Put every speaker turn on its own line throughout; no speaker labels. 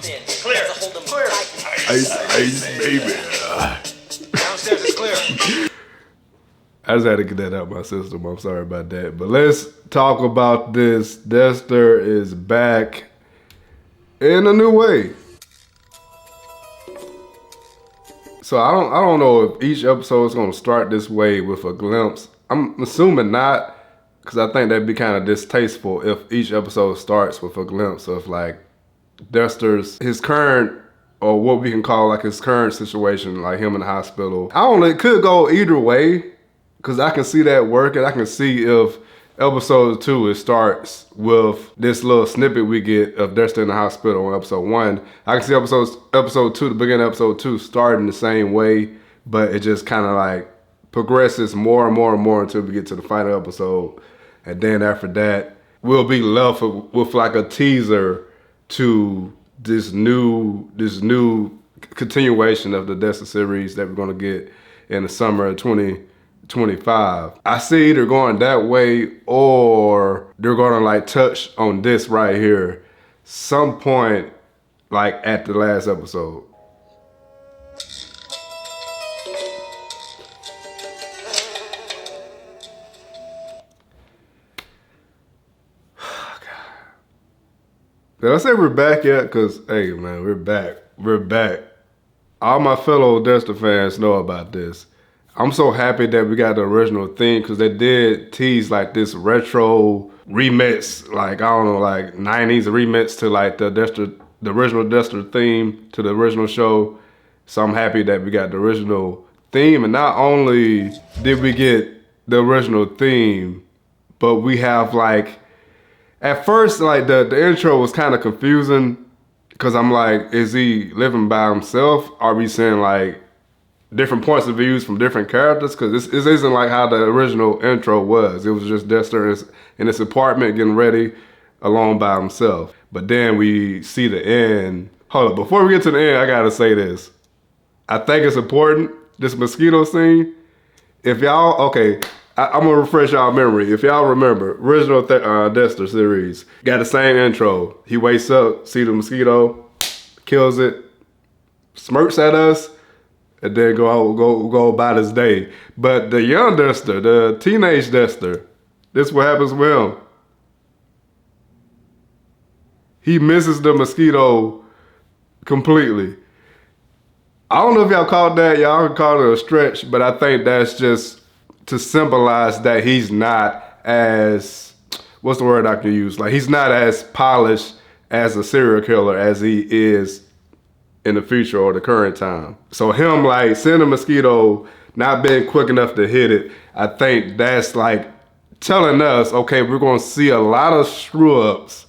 Clear. Clear.
Ice, baby.
Downstairs is clear.
I just had to get that out of my system. I'm sorry about that. But let's talk about this. Dexter is back in a new way. So I don't know if each episode is gonna start this way with a glimpse. I'm assuming not, because I think that'd be kind of distasteful if each episode starts with a glimpse of like Dexter's, his current, or what we can call like his current situation, like him in the hospital. I don't know, it could go either way, because I can see that working. I can see if episode 2, it starts with this little snippet we get of Dexter in the hospital on episode 1. I can see episode 2, the beginning of episode 2, starting the same way, but it just kind of like progresses more and more and more until we get to the final episode. And then after that, we'll be left with like a teaser to this new continuation of the Dexter series that we're gonna get in the summer of 2025. I see either going that way or they're gonna like touch on this right here some point like at the last episode. Did I say we're back yet? Because, hey, man, we're back. We're back. All my fellow Dexter fans know about this. I'm so happy that we got the original theme, because they did tease like this retro remix, like, I don't know, like 90s remix to like the original Dexter theme to the original show. So I'm happy that we got the original theme. And not only did we get the original theme, but we have like, at first, like the intro was kind of confusing, because I'm like, is he living by himself? Are we seeing like different points of views from different characters? Because this isn't like how the original intro was. It was just Dexter in his apartment getting ready alone by himself. But then we see the end. Hold up, before we get to the end, I gotta say this. I think it's important, this mosquito scene. If y'all, okay, I'm gonna refresh y'all memory. If y'all remember, original Dexter series got the same intro. He wakes up, see the mosquito, kills it, smirks at us, and then go about his day. But the young Dexter, the teenage Dexter, this is what happens with him. He misses the mosquito completely. I don't know if y'all caught that. Y'all can call it a stretch, but I think that's just to symbolize that he's not as, what's the word I can use? Like, he's not as polished as a serial killer as he is in the future or the current time. So him like seeing a mosquito, not being quick enough to hit it, I think that's like telling us, okay, we're gonna see a lot of screw-ups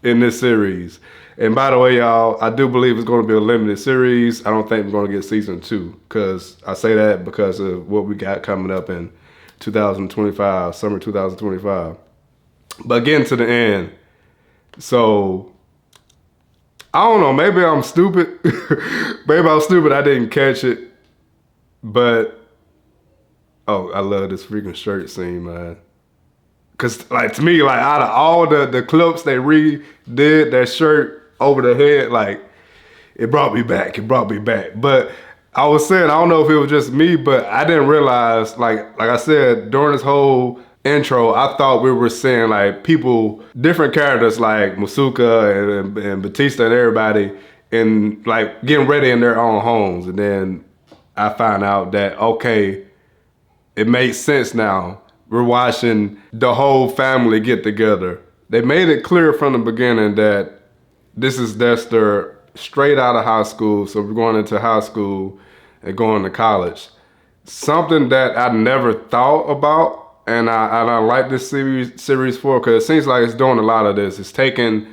in this series. And by the way, y'all, I do believe it's gonna be a limited series. I don't think we're gonna get season 2, because I say that because of what we got coming up in 2025, summer 2025. But getting to the end, so I don't know, maybe I'm stupid. Maybe I'm stupid, I didn't catch it. But, oh, I love this freaking shirt scene, man. Cause like, to me, like out of all the clips they redid that shirt over the head, like it brought me back. But I was saying, I don't know if it was just me, but I didn't realize, like I said, during this whole intro, I thought we were seeing like people, different characters like Masuka and Batista and everybody, and like getting ready in their own homes. And then I found out that, okay, it makes sense now. We're watching the whole family get together. They made it clear from the beginning that this is Dexter straight out of high school. So we're going into high school and going to college. Something that I never thought about, and I like this series for, because it seems like it's doing a lot of this. It's taking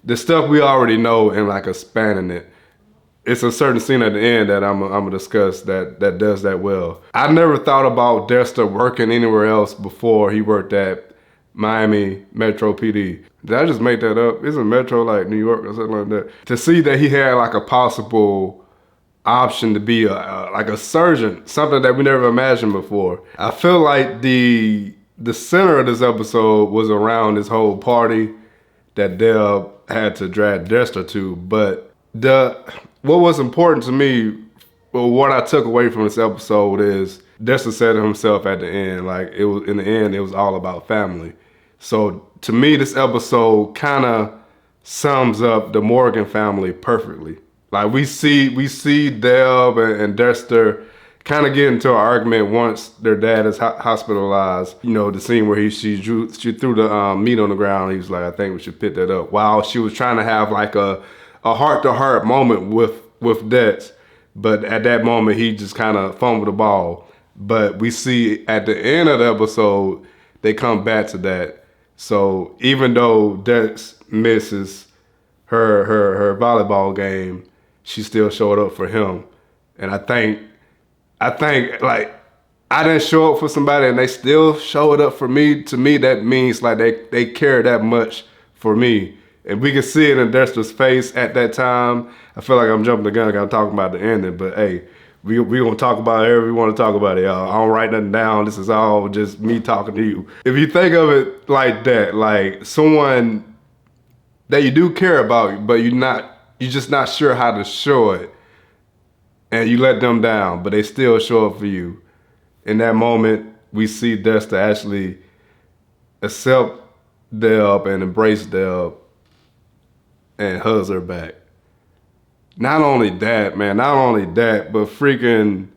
the stuff we already know and like expanding it. It's a certain scene at the end that I'm gonna discuss that does that well. I never thought about Dexter working anywhere else before he worked at Miami Metro PD. Did I just make that up? Isn't Metro like New York or something like that? To see that he had like a possible option to be like a surgeon, something that we never imagined before. I feel like the center of this episode was around this whole party that Deb had to drag Dexter to, but What was important to me, well, what I took away from this episode is Dexter said to himself at the end, like it was in the end, it was all about family. So to me, this episode kind of sums up the Morgan family perfectly. Like we see Deb and Dexter kind of get into an argument once their dad is hospitalized. You know, the scene where she threw the meat on the ground. He was like, I think we should pick that up. While she was trying to have like a heart-to-heart moment with Dex. But at that moment, he just kind of fumbled the ball. But we see at the end of the episode, they come back to that. So even though Dex misses her volleyball game, she still showed up for him. And I think like I didn't show up for somebody and they still showed up for me. To me, that means like they care that much for me. And we can see it in Dexter's face at that time. I feel like I'm jumping the gun, like I'm talking about the ending, but hey, we gonna talk about it however we want to talk about it, y'all. I don't write nothing down. This is all just me talking to you. If you think of it like that, like someone that you do care about, but you're just not sure how to show it, and you let them down, but they still show up for you. In that moment, we see Dexter actually accept Deb and embrace Deb and hugs her back. Not only that, but freaking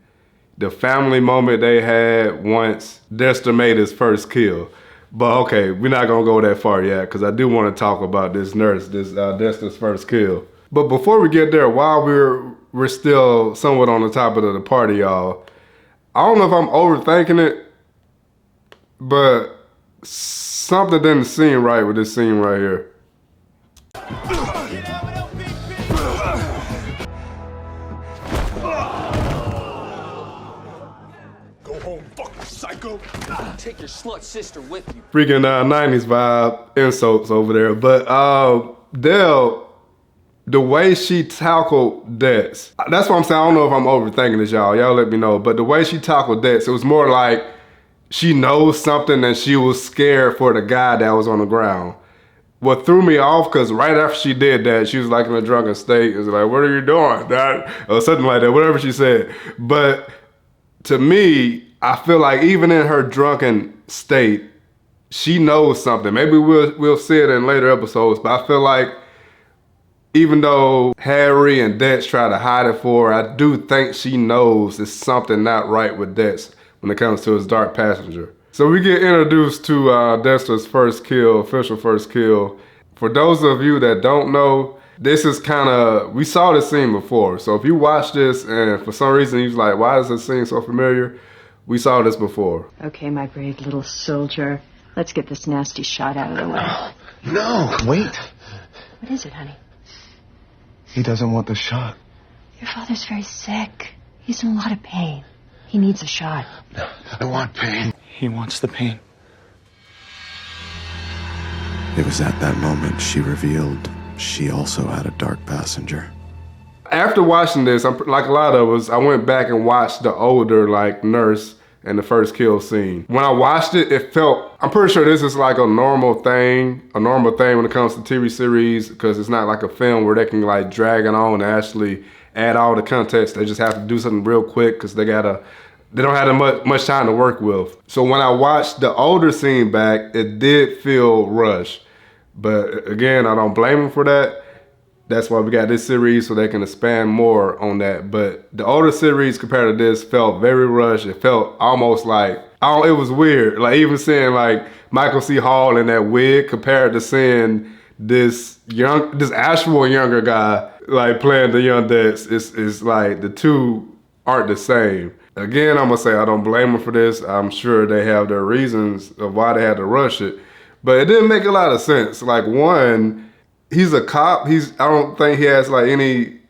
the family moment they had once Dexter made his first kill. But okay, we're not gonna go that far yet because I do want to talk about this nurse, Dexter's first kill. But before we get there, while we're still somewhat on the topic of the party, y'all, I don't know if I'm overthinking it, but something didn't seem right with this scene right here.
Go home, fucking psycho.
Take your slut sister with you.
Freaking 90s vibe insults over there. But Deb, the way she tackled Dex, that's what I'm saying. I don't know if I'm overthinking this, y'all. Y'all let me know. But the way she tackled Dex, it was more like she knows something and she was scared for the guy that was on the ground. What threw me off, because right after she did that, she was like in a drunken state. It was like, what are you doing, Dad? Or something like that, whatever she said. But to me, I feel like even in her drunken state, she knows something. Maybe we'll see it in later episodes, but I feel like even though Harry and Dex try to hide it for her, I do think she knows there's something not right with Dex when it comes to his dark passenger. So we get introduced to Dexter's first kill, official first kill. For those of you that don't know, this is kind of, we saw this scene before. So if you watch this and for some reason you're like, why is this scene so familiar? We saw this before.
Okay, my brave little soldier. Let's get this nasty shot out of the way.
No, wait.
What is it, honey?
He doesn't want the shot.
Your father's very sick. He's in a lot of pain. He needs a shot.
No, I want pain.
He wants the pain.
It was at that moment she revealed she also had a dark passenger.
After watching this, like a lot of us, I went back and watched the older like nurse and the first kill scene. When I watched it, it felt, I'm pretty sure this is like a normal thing when it comes to TV series, because it's not like a film where they can like drag it on and actually add all the context. They just have to do something real quick because they don't have much time to work with. So when I watched the older scene back, it did feel rushed. But again, I don't blame them for that. That's why we got this series, so they can expand more on that. But the older series compared to this felt very rushed. It felt almost like, it was weird. Like even seeing like Michael C. Hall in that wig compared to seeing this actual younger guy like playing the young Dex, it's like the two aren't the same. Again, I'm gonna say I don't blame them for this. I'm sure they have their reasons of why they had to rush it. But it didn't make a lot of sense. Like one, he's a cop. I don't think he has like any,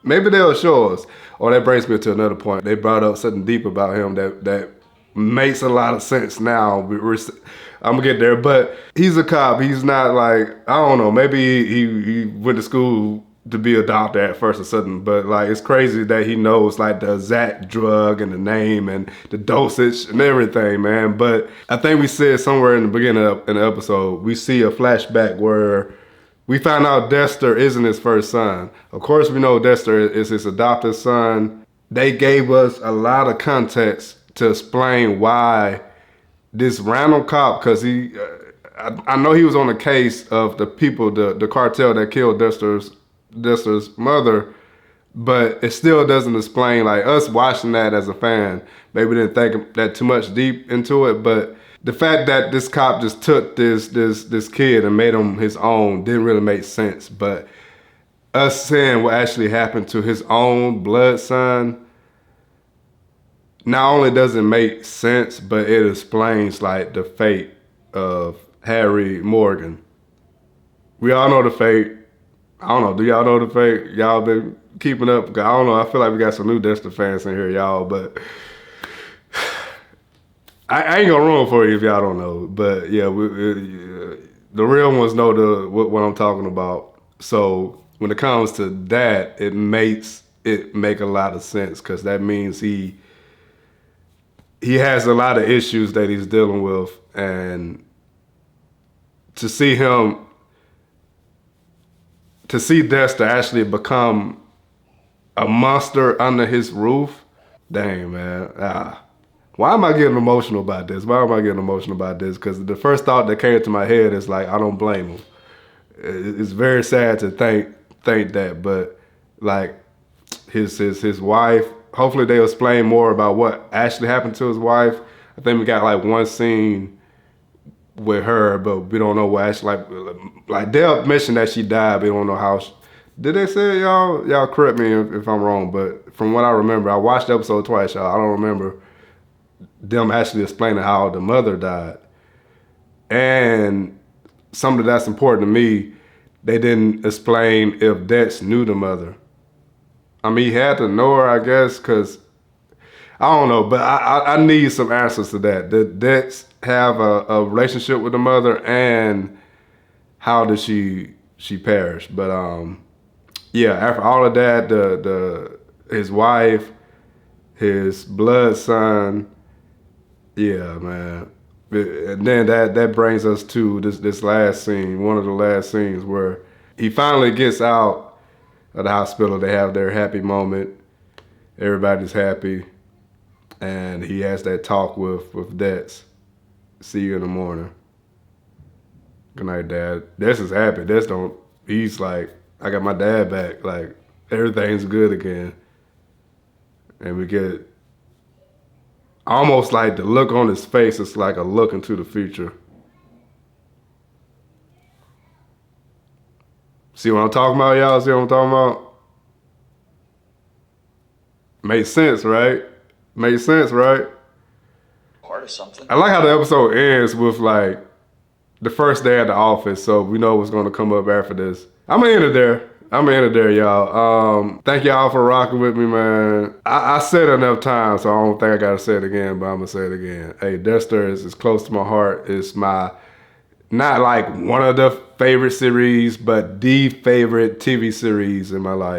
maybe they'll show us. Oh, that brings me to another point. They brought up something deep about him that makes a lot of sense now. I'm gonna get there, but he's a cop. He's not like, I don't know, maybe he went to school to be a doctor at first or something, but like it's crazy that he knows like the exact drug and the name and the dosage and everything, man. But I think we said somewhere in the beginning of the episode, we see a flashback where we found out Dexter isn't his first son. Of course, we know Dexter is his adopted son. They gave us a lot of context to explain why this random cop, because I know he was on the case of the people, the cartel that killed Dexter's mother, but it still doesn't explain, like us watching that as a fan, maybe didn't think that too much deep into it, but the fact that this cop just took this kid and made him his own didn't really make sense. But us seeing what actually happened to his own blood son, not only does it make sense, but it explains like the fate of Harry Morgan. We all know the fate. I don't know, do y'all know the fate? Y'all been keeping up? I don't know, I feel like we got some new Dexter fans in here, y'all, but I ain't gonna ruin for you if y'all don't know. But yeah, the real ones know what I'm talking about. So when it comes to that, it makes it make a lot of sense, because that means he has a lot of issues that he's dealing with, and to see Dexter actually become a monster under his roof, dang, man. Why am I getting emotional about this? Because the first thought that came to my head is like, I don't blame him. It's very sad to think that, but like his wife, hopefully they'll explain more about what actually happened to his wife. I think we got like one scene with her, but we don't know what actually, like they'll mention that she died, but we don't know how. Did they say it, y'all? Y'all correct me if I'm wrong, but from what I remember, I watched the episode twice, y'all. I don't remember them actually explaining how the mother died. And something that's important to me, they didn't explain if Dex knew the mother. I mean, he had to know her, I guess, because I don't know, but I need some answers to that. Did Dex have a relationship with the mother, and how did she perish? But yeah, after all of that, his wife, his blood son, yeah, man. And then that brings us to this last scene, one of the last scenes where he finally gets out of the hospital. They have their happy moment. Everybody's happy. And he has that talk with Dex. See you in the morning. Good night, Dad. Dex is happy. He's like, I got my dad back. Like, everything's good again. And we get almost like the look on his face, it's like a look into the future. See what I'm talking about, y'all? See what I'm talking about? Makes sense, right? Makes sense, right?
Part of something.
I like how the episode ends with like the first day at the office, so we know what's gonna come up after this. I'm gonna end it there, y'all. Thank y'all for rocking with me, man. I said it enough times, so I don't think I gotta say it again, but I'm gonna say it again. Hey, Dexter is close to my heart. It's my, not like one of the favorite series, but the favorite TV series in my life.